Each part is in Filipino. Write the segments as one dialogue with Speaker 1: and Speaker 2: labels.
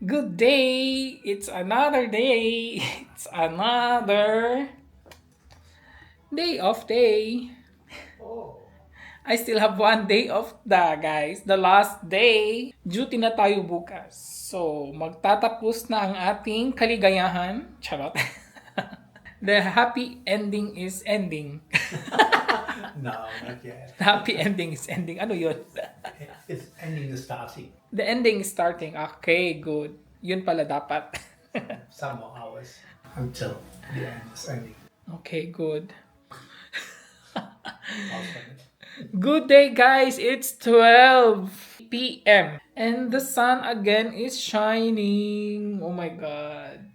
Speaker 1: Good day! It's another day! It's another day of day. I still have one day of guys. The last day. Duty na tayo bukas. So, magtatapos na ang ating kaligayahan. Charot. The happy ending is ending.
Speaker 2: No, not yet.
Speaker 1: The happy ending is ending. Ano yun?
Speaker 2: It's ending the starting.
Speaker 1: The ending is starting. Okay, good. Yun pala dapat.
Speaker 2: Some more hours until the end is ending.
Speaker 1: Okay, good.
Speaker 2: I'll spend it.
Speaker 1: Good day, guys. It's 12 p.m. And the sun again is shining. Oh my god.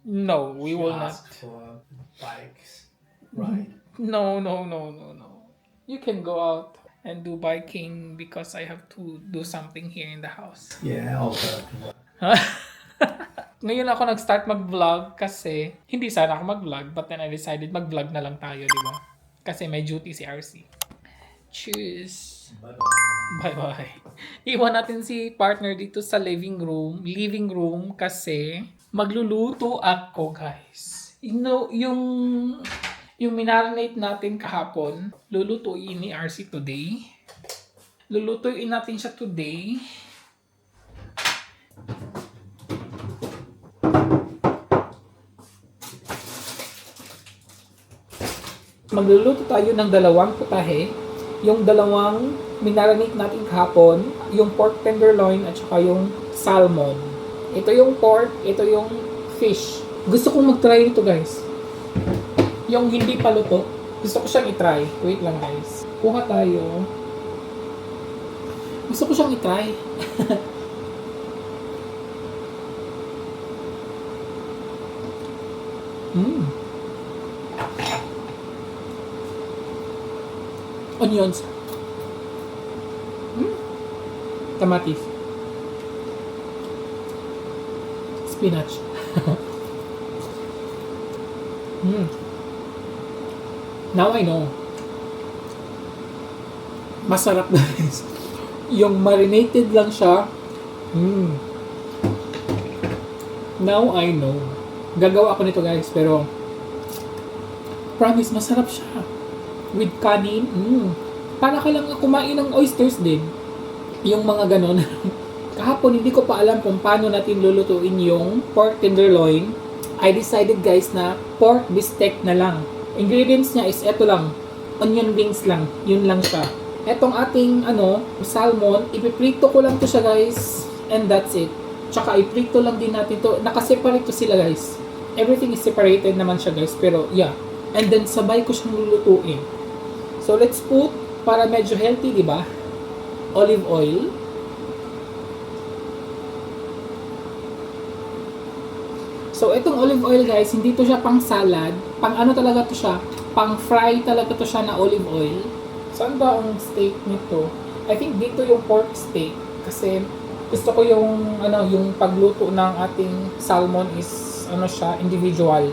Speaker 1: No, we will not.
Speaker 2: Ask for bikes ride.
Speaker 1: No. You can go out and do biking because I have to do something here in the house.
Speaker 2: Yeah, I'll go to work.
Speaker 1: Ngayon ako nag-start mag-vlog kasi hindi sana ako mag-vlog but then I decided mag-vlog na lang tayo, di ba? Kasi may duty si RC. Cheers!
Speaker 2: Bye-bye.
Speaker 1: Bye-bye. Iwan natin si partner dito sa living room kasi magluluto ako, guys. You know, yung minarinate natin kahapon, lulutuin ni RC today. Lulutuin natin siya today. Magluluto tayo ng dalawang putahe. Yung dalawang minarinate natin kahapon, yung pork tenderloin at saka yung salmon. Ito yung pork, ito yung fish. Gusto kong mag-try ito, guys. Yung hindi pa luto, gusto ko siyang i-try. Wait lang, guys. Kuha tayo. Gusto ko siyang i-try. Onions. Kamatis. Spinach. Now I know. Masarap guys. Yung marinated lang siya. Now I know. Gagawa ako nito guys, pero promise masarap siya. With kanin. Para ka lang kumain ng oysters din. Yung mga ganon. Kahapon hindi ko pa alam kung paano natin lulutuin yung pork tenderloin. I decided guys na pork bistec na lang. Ingredients niya is eto lang. Onion rings lang. Yun lang siya. Etong ating salmon, ipiprito ko lang to siya guys. And that's it. Tsaka iprito lang din natin to. Nakaseparate to sila guys. Everything is separated naman siya guys. Pero yeah. And then sabay ko siyang lulutuin. So let's put, para medyo healthy, di ba? Olive oil. So itong olive oil guys, hindi to siya pang salad. Pang ano talaga to siya? Pang fry talaga to siya na olive oil. Saan ba ang steak nito? I think dito yung pork steak. Kasi gusto ko yung yung pagluto ng ating salmon is siya, individual.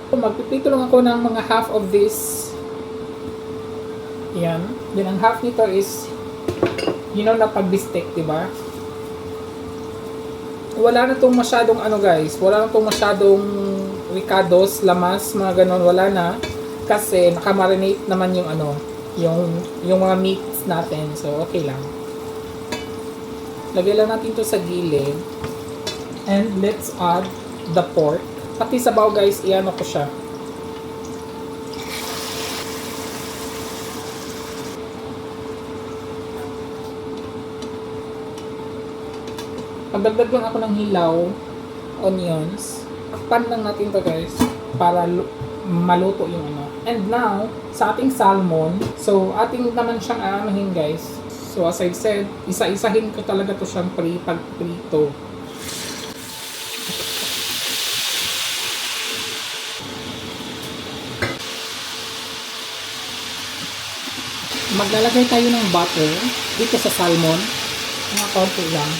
Speaker 1: So, magpipito lang ako ng mga half of this. Yan. Then ang half nito is na pag-bistek, di ba? Wala na tong masyadong guys. Wala na tong masyadong ricados, lamas, mga ganon. Wala na. Kasi nakamarinate naman yung mga meats natin. So, okay lang. Lagay lang natin to sa gilid. And let's add the pork. Pati sabaw guys, iano ko siya. Pagdagdag lang ako ng hilaw, onions. Pan lang natin to guys para maluto yung And now, sa ating salmon, so ating naman siyang aanohin guys. So as I said, isa-isahin ko talaga to siyang pag-prito. Maglalagay tayo ng butter dito sa salmon. Mga konti lang.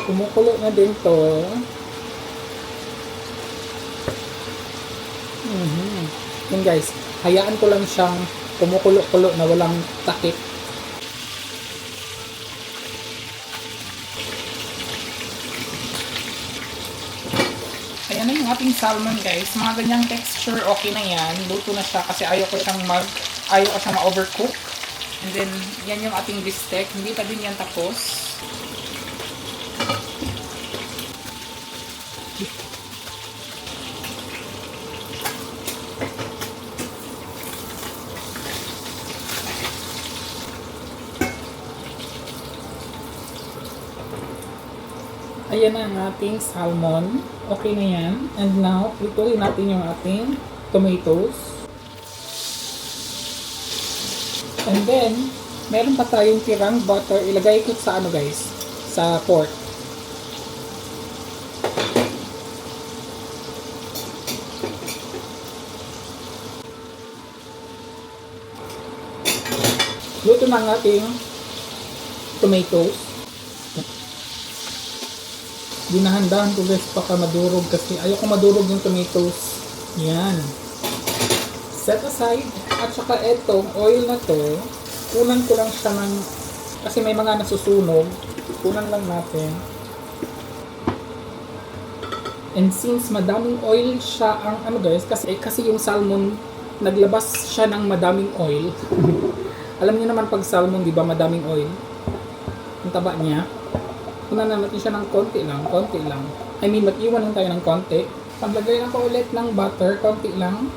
Speaker 1: Kumukulo na din to. Yun guys, hayaan ko lang siyang kumukulo-kulo na walang takip. Ayan na yung ating salmon guys. Mga ganyang texture, okay na yan. Luto na siya kasi ayaw ko siyang ma-overcook. And then, yan yung ating bistec. Hindi pa din yan tapos. Ayan na ang ating salmon. Okay na yan. And now, lutuin natin yung ating tomatoes. And then, meron pa tayong tirang butter. Ilagay ko sa ano guys? Sa pork. Luto na ang ating tomatoes. Dinahandahan ko guys baka madurog kasi ayoko madurog yung tomatoes. Yan. Set aside. At saka etong oil na to, kunan ko lang siya ng, kasi may mga nasusunog, kunan lang natin. And since madaming oil siya ang ano guys, kasi yung salmon, naglabas siya ng madaming oil. Alam niyo naman pag salmon, di ba madaming oil? Ang taba niya. Kunan na natin siya ng konti lang. I mean, mag-iwan lang tayo ng konti. Paglagay na pa ulit ng butter, konti lang.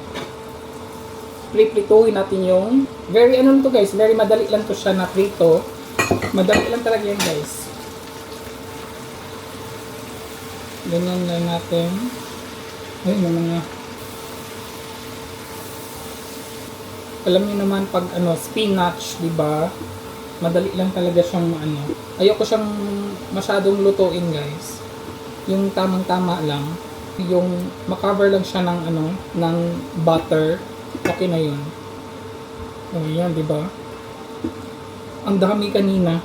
Speaker 1: Prituhin natin yung, very ano to guys, very madali lang to siya na prito. Madali lang talaga yan guys. Ganyan lang natin. Ayun yung mga, alam niyo naman pag ano, spinach, di ba? Madali lang talaga siyang ano. Ayoko siyang masyadong lutuin guys. Yung tamang-tama lang. Yung makover lang siya ng ano, ng butter. Okay na yun. O yan, di ba? Ang dami kanina.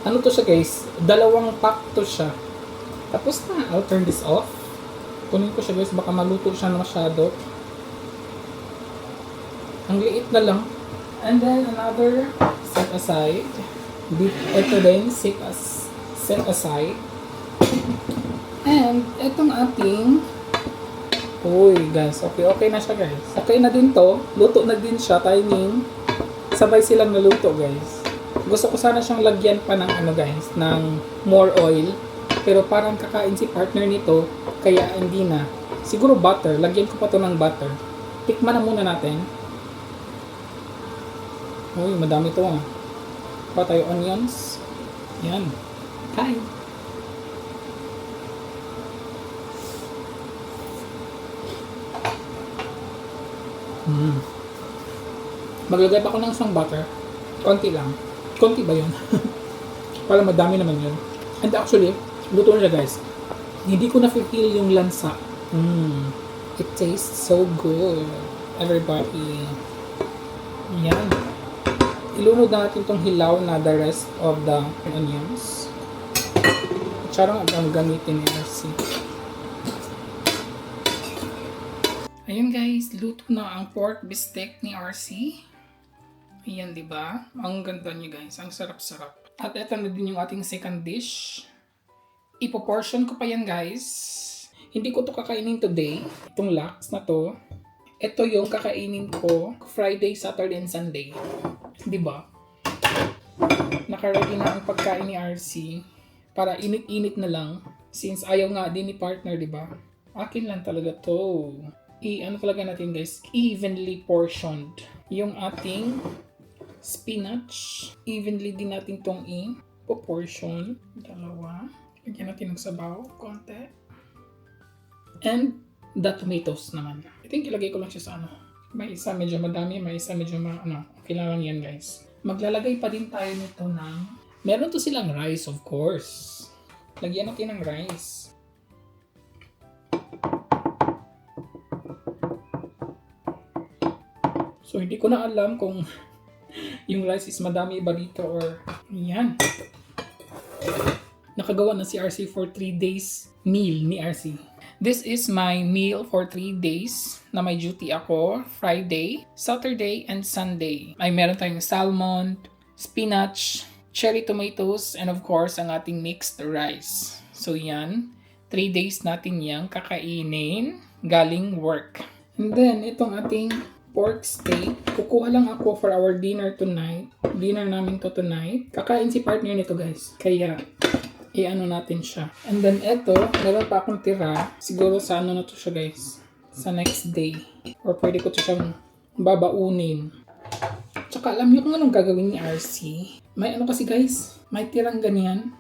Speaker 1: Ano to siya guys? 2 pack to siya. Tapos na. I'll turn this off. Kunin ko siya guys. Baka maluto siya na masyado. Ang liit na lang. And then another set aside. Ito din set aside. And itong ating, uy guys, okay na siya guys. Okay na din to. Luto na din siya. Timing. Sabay silang naluto guys. Gusto ko sana siyang lagyan pa ng ano guys, ng more oil. Pero parang kakain si partner nito. Kaya hindi na. Siguro butter. Lagyan ko pa to ng butter. Tikman na muna natin. Uy, madami to ah. Pa tayo onions. Yan. Kain. Maglagay pa ako ng isang butter. Konti lang. Konti ba yun? Para madami naman yun. And actually, luto na siya guys. Hindi ko na-feel yung lansa. It tastes so good. Everybody. Yan. Ilunod na natin itong hilaw na the rest of the onions. Charang ang gamitin ni RC. Ayun guys, luto na ang pork bistec ni RC. Ayan, di ba? Ang ganda niya guys, ang sarap-sarap. At ito na din yung ating second dish. Ipo-portion ko pa yan guys. Hindi ko to kakainin today. Itong lax na to. Ito yung kakainin ko Friday, Saturday, and Sunday. Diba? Nakaready na ang pagkain ni RC para init-init na lang since ayaw nga din ni partner, diba? Akin lang talaga to. Ano talaga natin guys, evenly portioned. Yung ating spinach, evenly din natin tong i-portion. 2. Lagyan natin ng sabaw, konti. And the tomatoes naman. I think ilagay ko lang siya sa ano. May isa medyo madami, may isa medyo okay lang yan guys. Maglalagay pa din tayo nito ng, meron to silang rice of course. Lagyan natin ng rice. So hindi ko na alam kung yung rice is madami ba dito or yan. Nakagawa na si RC for 3 days meal ni RC. This is my meal for 3 days na may duty ako. Friday, Saturday, and Sunday. Ay meron tayong salmon, spinach, cherry tomatoes, and of course, ang ating mixed rice. So yan, 3 days natin yang kakainin galing work. And then, itong ating pork steak. Kukuha lang ako for our dinner tonight. Dinner namin to tonight. Kakain si partner nito guys. Kaya, i-ano natin siya. And then eto, meron pa akong tira. Siguro sa ano na to siya guys. Sa next day. Or pwede ko to siyang babaunin. Tsaka alam niyo kung anong gagawin ni RC. May ano kasi guys, may tirang ganyan.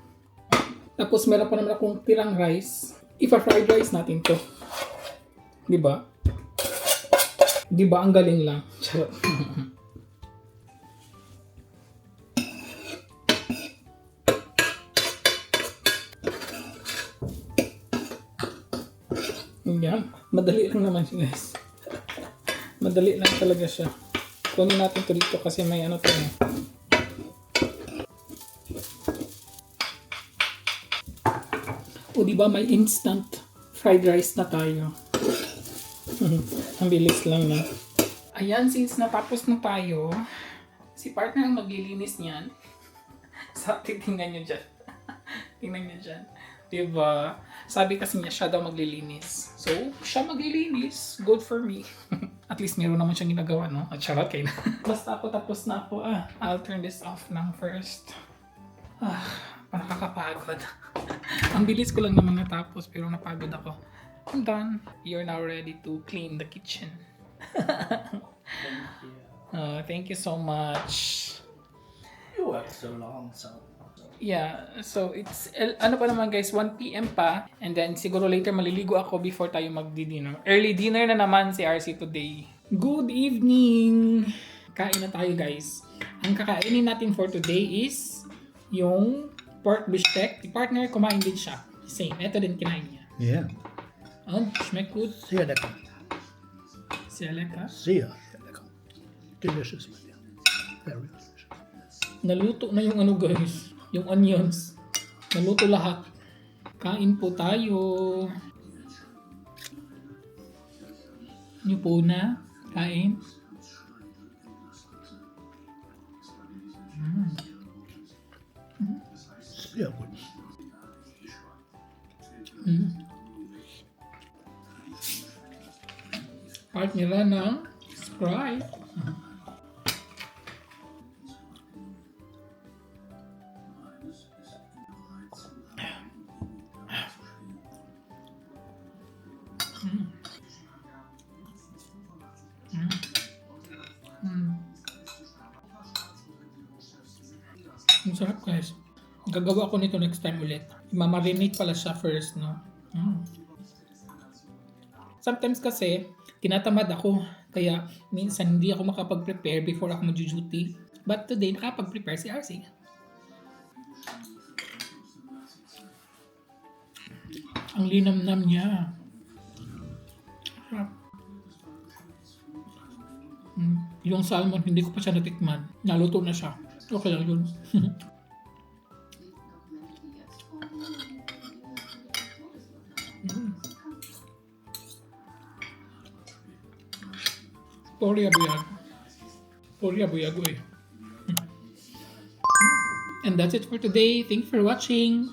Speaker 1: Tapos meron pa naman akong tirang rice. Ipa-fried rice natin to. Diba? Diba ang galing lang? Charot. Yan. Madali lang naman siya guys. Madali lang talaga siya. Kunin natin to dito kasi may ano to. O diba may instant fried rice na tayo. Ang bilis lang na. Ayan, since natapos na tayo, si partner ang maglilinis niyan. Sa tingnan nyo dyan. Tingnan nyo dyan. Diba? Sabi kasi niya siya daw maglilinis. So, siya maglilinis. Good for me. At least meron naman siyang ginagawa, no? At charot kayo na. Basta ako tapos na ako. I'll turn this off lang first. Nakakapagod. Ang bilis ko lang naman natapos pero napagod ako. I'm done. You're now ready to clean the kitchen. Thank you so much.
Speaker 2: You worked so long, so.
Speaker 1: Yeah, so it's, ano pa naman guys, 1 p.m. pa. And then siguro later maliligo ako before tayo magdi-dinner. Early dinner na naman si RC today. Good evening! Kain na tayo guys. Ang kakainin natin for today is yung pork bistec. Si partner, kumain din siya. Same, ito din kinain niya.
Speaker 3: Ja,
Speaker 1: Und, schmeckt gut.
Speaker 3: sehr lecker.
Speaker 1: Sehr lecker.
Speaker 3: Sehr, sehr lecker. Delicious, my dear. Very delicious.
Speaker 1: Naluto na yung ano guys, yung onions. Naluto lahat. Kain po tayo. Niyo po na. Kain.
Speaker 3: Sehr gut.
Speaker 1: Part nila ng Sprite. Ang sarap guys. Gagawa ko nito next time ulit. Mamarinate pala siya first, no? Sometimes kasi, tinatamad ako. Kaya minsan hindi ako makapag-prepare before ako mag-duty. But today, nakapag-prepare si RC. Ang linamnam niya. Sarap. Yung salmon, hindi ko pa siya natikman. Naluto na siya. Okay lang yun. Porya buyag. Porya buyag eh. And that's it for today. Thanks for watching.